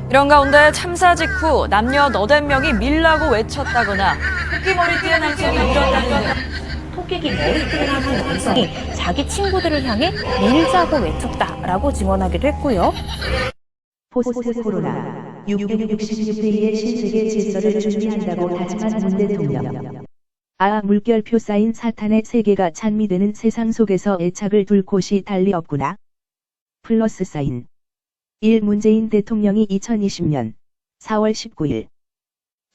이런 가운데 참사 직후 남녀 8명이 밀라고 외쳤다거나 토끼머리띠의 남성이 울었다는데 토끼기 머리띠를 한 남성이 자기 친구들을 향해 밀자고 외쳤다라고 증언하기도 했고요. 포스트 코로나 6666대의 신세계 질서를 준비한다고 다짐한 문 대통령. 물결표 쌓인 사탄의 세계가 찬미되는 세상 속에서 애착을 둘 곳이 달리 없구나. 플러스 사인. 1. 문재인 대통령이 2020년 4월 19일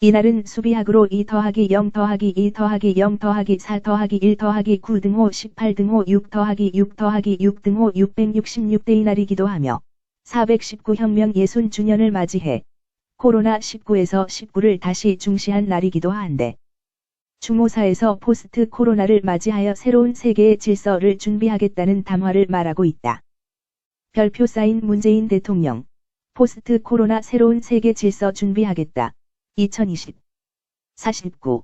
이날은 수비학으로 2 더하기 0 더하기 2 더하기 0 더하기 4 더하기 1 더하기 9 등호 18 등호 6 더하기 6 더하기 6 등호 666대 이날이기도 하며 419혁명 60주년을 맞이해 코로나19에서 19를 다시 중시한 날이기도 한데 추모사에서 포스트 코로나를 맞이하여 새로운 세계의 질서를 준비하겠다는 담화를 말하고 있다. 별표 쌓인 문재인 대통령. 포스트 코로나 새로운 세계 질서 준비하겠다. 2020. 49.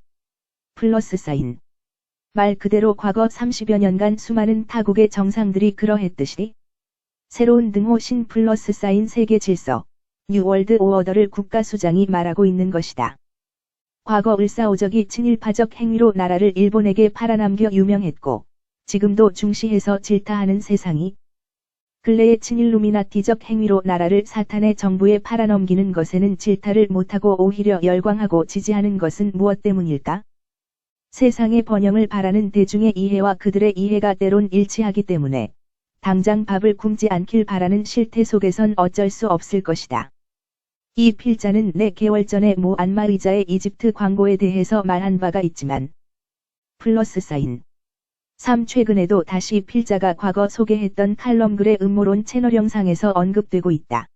플러스 사인. 말 그대로 과거 30여 년간 수많은 타국의 정상들이 그러했듯이 새로운 등호 신 플러스 사인 세계 질서, 뉴 월드 오어더를 국가수장이 말하고 있는 것이다. 과거 을사오적이 친일파적 행위로 나라를 일본에게 팔아남겨 유명했고 지금도 중시해서 질타하는 세상이 근래의 친일루미나티적 행위로 나라를 사탄의 정부에 팔아넘기는 것에는 질타를 못하고 오히려 열광하고 지지하는 것은 무엇 때문일까? 세상의 번영을 바라는 대중의 이해와 그들의 이해가 때론 일치하기 때문에 당장 밥을 굶지 않길 바라는 실태 속에선 어쩔 수 없을 것이다. 이 필자는 4개월 전에 모 안마의자의 이집트 광고에 대해서 말한 바가 있지만 플러스 사인. 3. 최근에도 다시 필자가 과거 소개했던 칼럼글의 음모론 채널 영상에서 언급되고 있다.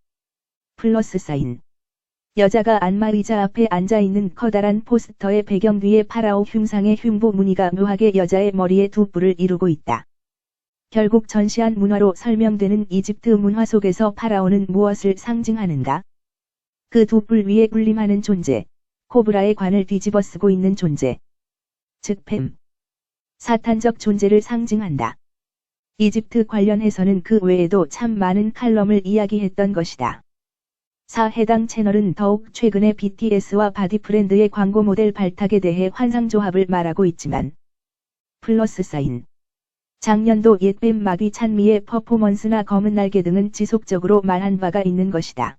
플러스 사인. 여자가 안마의자 앞에 앉아있는 커다란 포스터의 배경 뒤에 파라오 흉상의 흉부 무늬가 묘하게 여자의 머리에 두 뿔을 이루고 있다. 결국 전시안 문화로 설명되는 이집트 문화 속에서 파라오는 무엇을 상징하는가? 그 두 뿔 위에 군림하는 존재, 코브라의 관을 뒤집어쓰고 있는 존재, 즉 뱀. 사탄적 존재를 상징한다. 이집트 관련해서는 그 외에도 참 많은 칼럼을 이야기했던 것이다. 4. 해당 채널은 더욱 최근에 BTS와 바디프렌드의 광고 모델 발탁에 대해 환상조합을 말하고 있지만 플러스 사인. 작년도 옛뱀 마귀 찬미의 퍼포먼스나 검은 날개 등은 지속적으로 말한 바가 있는 것이다.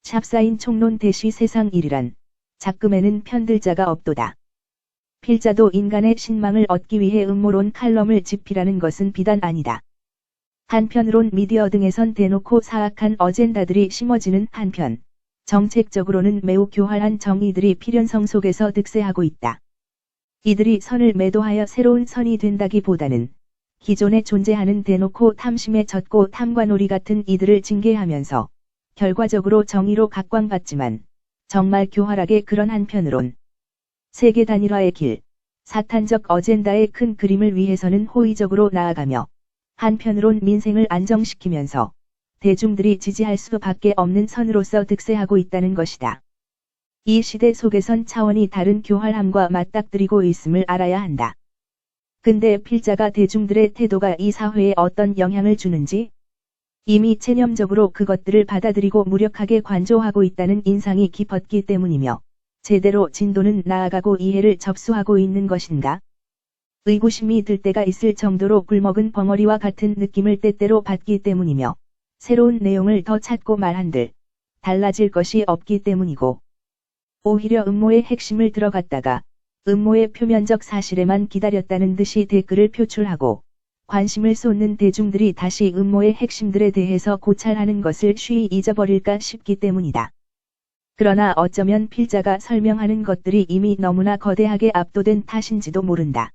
샵사인 총론 대시 세상 일이란 작금에는 편들자가 없도다. 필자도 인간의 신망을 얻기 위해 음모론 칼럼을 집필하는 것은 비단 아니다. 한편으론 미디어 등에선 대놓고 사악한 어젠다들이 심어지는 한편 정책적으로는 매우 교활한 정의들이 필연성 속에서 득세하고 있다. 이들이 선을 매도하여 새로운 선이 된다기보다는 기존에 존재하는 대놓고 탐심에 젖고 탐관오리 같은 이들을 징계하면서 결과적으로 정의로 각광받지만 정말 교활하게 그런 한편으론 세계 단일화의 길, 사탄적 어젠다의 큰 그림을 위해서는 호의적으로 나아가며 한편으론 민생을 안정시키면서 대중들이 지지할 수밖에 없는 선으로서 득세하고 있다는 것이다. 이 시대 속에선 차원이 다른 교활함과 맞닥뜨리고 있음을 알아야 한다. 근데 필자가 대중들의 태도가 이 사회에 어떤 영향을 주는지 이미 체념적으로 그것들을 받아들이고 무력하게 관조하고 있다는 인상이 깊었기 때문이며 제대로 진도는 나아가고 이해를 접수하고 있는 것인가? 의구심이 들 때가 있을 정도로 굴먹은 벙어리와 같은 느낌을 때때로 받기 때문이며 새로운 내용을 더 찾고 말한들 달라질 것이 없기 때문이고 오히려 음모의 핵심을 들어갔다가 음모의 표면적 사실에만 기다렸다는 듯이 댓글을 표출하고 관심을 쏟는 대중들이 다시 음모의 핵심들에 대해서 고찰하는 것을 쉬이 잊어버릴까 싶기 때문이다. 그러나 어쩌면 필자가 설명하는 것들이 이미 너무나 거대하게 압도된 탓인지도 모른다.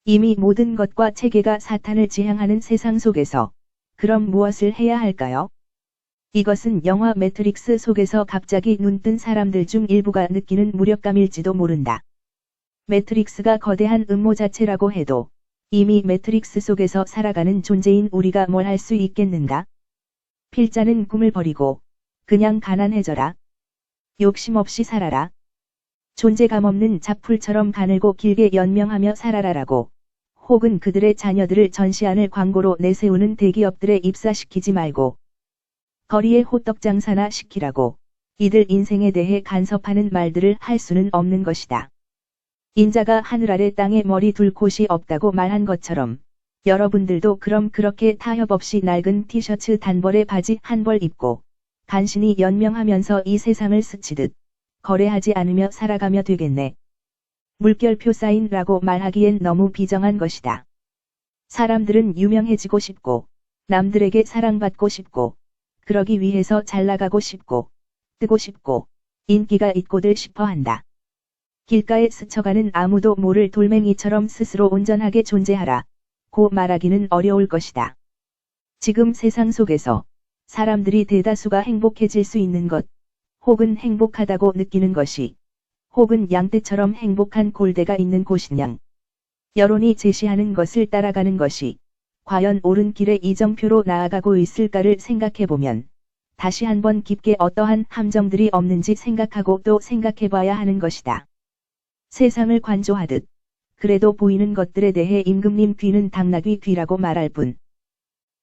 이미 모든 것과 체계가 사탄을 지향하는 세상 속에서 그럼 무엇을 해야 할까요? 이것은 영화 매트릭스 속에서 갑자기 눈뜬 사람들 중 일부가 느끼는 무력감일지도 모른다. 매트릭스가 거대한 음모 자체라고 해도 이미 매트릭스 속에서 살아가는 존재인 우리가 뭘 할 수 있겠는가? 필자는 꿈을 버리고 그냥 가난해져라. 욕심 없이 살아라. 존재감 없는 잡풀처럼 가늘고 길게 연명하며 살아라라고 혹은 그들의 자녀들을 전시안을 광고로 내세우는 대기업들에 입사시키지 말고 거리에 호떡 장사나 시키라고 이들 인생에 대해 간섭하는 말들을 할 수는 없는 것이다. 인자가 하늘 아래 땅에 머리 둘 곳이 없다고 말한 것처럼 여러분들도 그럼 그렇게 타협 없이 낡은 티셔츠 단벌에 바지 한 벌 입고 간신히 연명하면서 이 세상을 스치듯 거래하지 않으며 살아가며 되겠네. 물결표 사인라고 말하기엔 너무 비정한 것이다. 사람들은 유명해지고 싶고 남들에게 사랑받고 싶고 그러기 위해서 잘나가고 싶고 뜨고 싶고 인기가 있고들 싶어한다. 길가에 스쳐가는 아무도 모를 돌멩이처럼 스스로 온전하게 존재하라 고 말하기는 어려울 것이다. 지금 세상 속에서 사람들이 대다수가 행복해질 수 있는 것, 혹은 행복하다고 느끼는 것이, 혹은 양떼처럼 행복한 골대가 있는 곳이냐. 여론이 제시하는 것을 따라가는 것이 과연 옳은 길의 이정표로 나아가고 있을까를 생각해보면 다시 한번 깊게 어떠한 함정들이 없는지 생각하고 또 생각해봐야 하는 것이다. 세상을 관조하듯 그래도 보이는 것들에 대해 임금님 귀는 당나귀 귀라고 말할 뿐.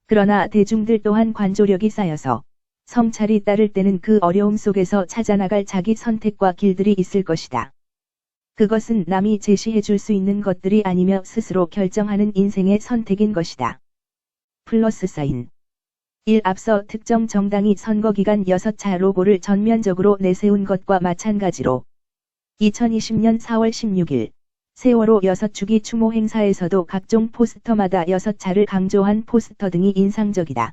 그러나 대중들 또한 관조력이 쌓여서 성찰이 따를 때는 그 어려움 속에서 찾아나갈 자기 선택과 길들이 있을 것이다. 그것은 남이 제시해 줄 수 있는 것들이 아니며 스스로 결정하는 인생의 선택인 것이다. 플러스 사인 1. 앞서 특정 정당이 선거기간 6차 로고를 전면적으로 내세운 것과 마찬가지로 2020년 4월 16일 세월호 6주기 추모 행사에서도 각종 포스터마다 6차를 강조한 포스터 등이 인상적이다.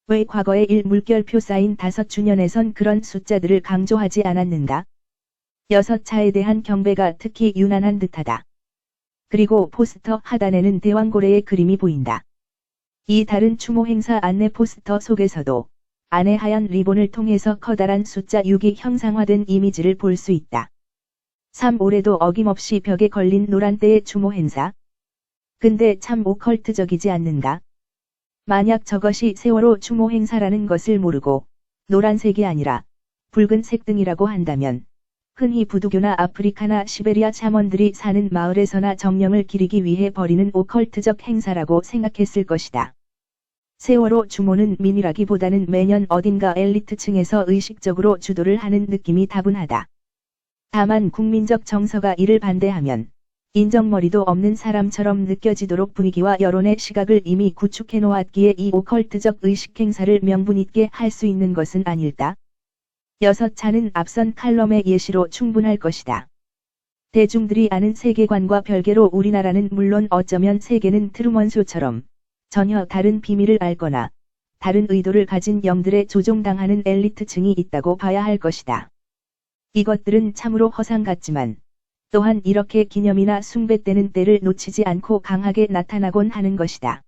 왜 과거의 1 물결표 사인 5주년에선 그런 숫자들을 강조하지 않았는가? 6차에 대한 경배가 특히 유난한 듯하다. 그리고 포스터 하단에는 대왕고래의 그림이 보인다. 이 다른 추모 행사 안내 포스터 속에서도 안에 하얀 리본을 통해서 커다란 숫자 6이 형상화된 이미지를 볼 수 있다. 3. 올해도 어김없이 벽에 걸린 노란때의 추모 행사. 근데 참 오컬트적이지 않는가? 만약 저것이 세월호 추모 행사라는 것을 모르고 노란색이 아니라 붉은색 등이라고 한다면 흔히 부두교나 아프리카나 시베리아 샤먼들이 사는 마을에서나 정령을 기리기 위해 벌이는 오컬트적 행사라고 생각했을 것이다. 세월호 추모는 민이라기보다는 매년 어딘가 엘리트층에서 의식적으로 주도를 하는 느낌이 다분하다. 다만 국민적 정서가 이를 반대하면 인정머리도 없는 사람처럼 느껴지도록 분위기와 여론의 시각을 이미 구축해 놓았기에 이 오컬트적 의식 행사를 명분 있게 할 수 있는 것은 아닐까? 6차는 앞선 칼럼의 예시로 충분할 것이다. 대중들이 아는 세계관과 별개로 우리나라는 물론 어쩌면 세계는 트루먼쇼처럼 전혀 다른 비밀을 알거나 다른 의도를 가진 영들에 조종당하는 엘리트층이 있다고 봐야 할 것이다. 이것들은 참으로 허상 같지만 또한 이렇게 기념이나 숭배되는 때를 놓치지 않고 강하게 나타나곤 하는 것이다.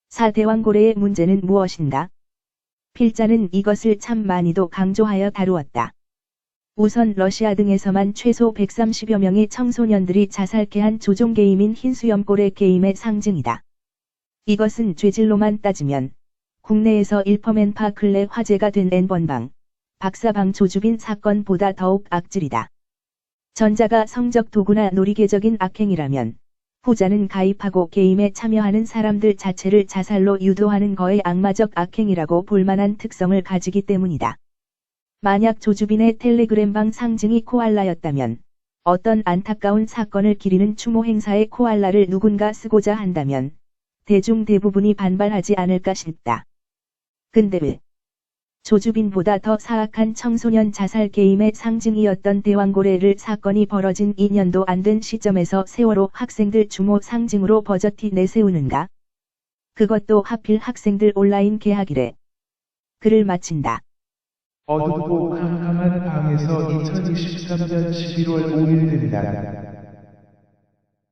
4. 대왕고래의 문제는 무엇인가? 필자는 이것을 참 많이도 강조하여 다루었다. 우선 러시아 등에서만 최소 130여 명의 청소년들이 자살케 한 조종게임인 흰수염고래 게임의 상징이다. 이것은 죄질로만 따지면 국내에서 일퍼맨파 근래 화제가 된 N번방, 박사방 조주빈 사건보다 더욱 악질이다. 전자가 성적 도구나 놀이개적인 악행이라면 후자는 가입하고 게임에 참여하는 사람들 자체를 자살로 유도하는 거에 악마적 악행이라고 볼만한 특성을 가지기 때문이다. 만약 조주빈의 텔레그램방 상징이 코알라였다면 어떤 안타까운 사건을 기리는 추모 행사에 코알라를 누군가 쓰고자 한다면 대중 대부분이 반발하지 않을까 싶다. 근데 왜? 조주빈보다 더 사악한 청소년 자살 게임의 상징이었던 대왕고래를 사건이 벌어진 2년도 안 된 시점에서 세월호 학생들 추모 상징으로 버젓이 내세우는가? 그것도 하필 학생들 온라인 개학이래. 글을 마친다. 어둡고 캄캄한 방에서 2023년 11월 5일 된다.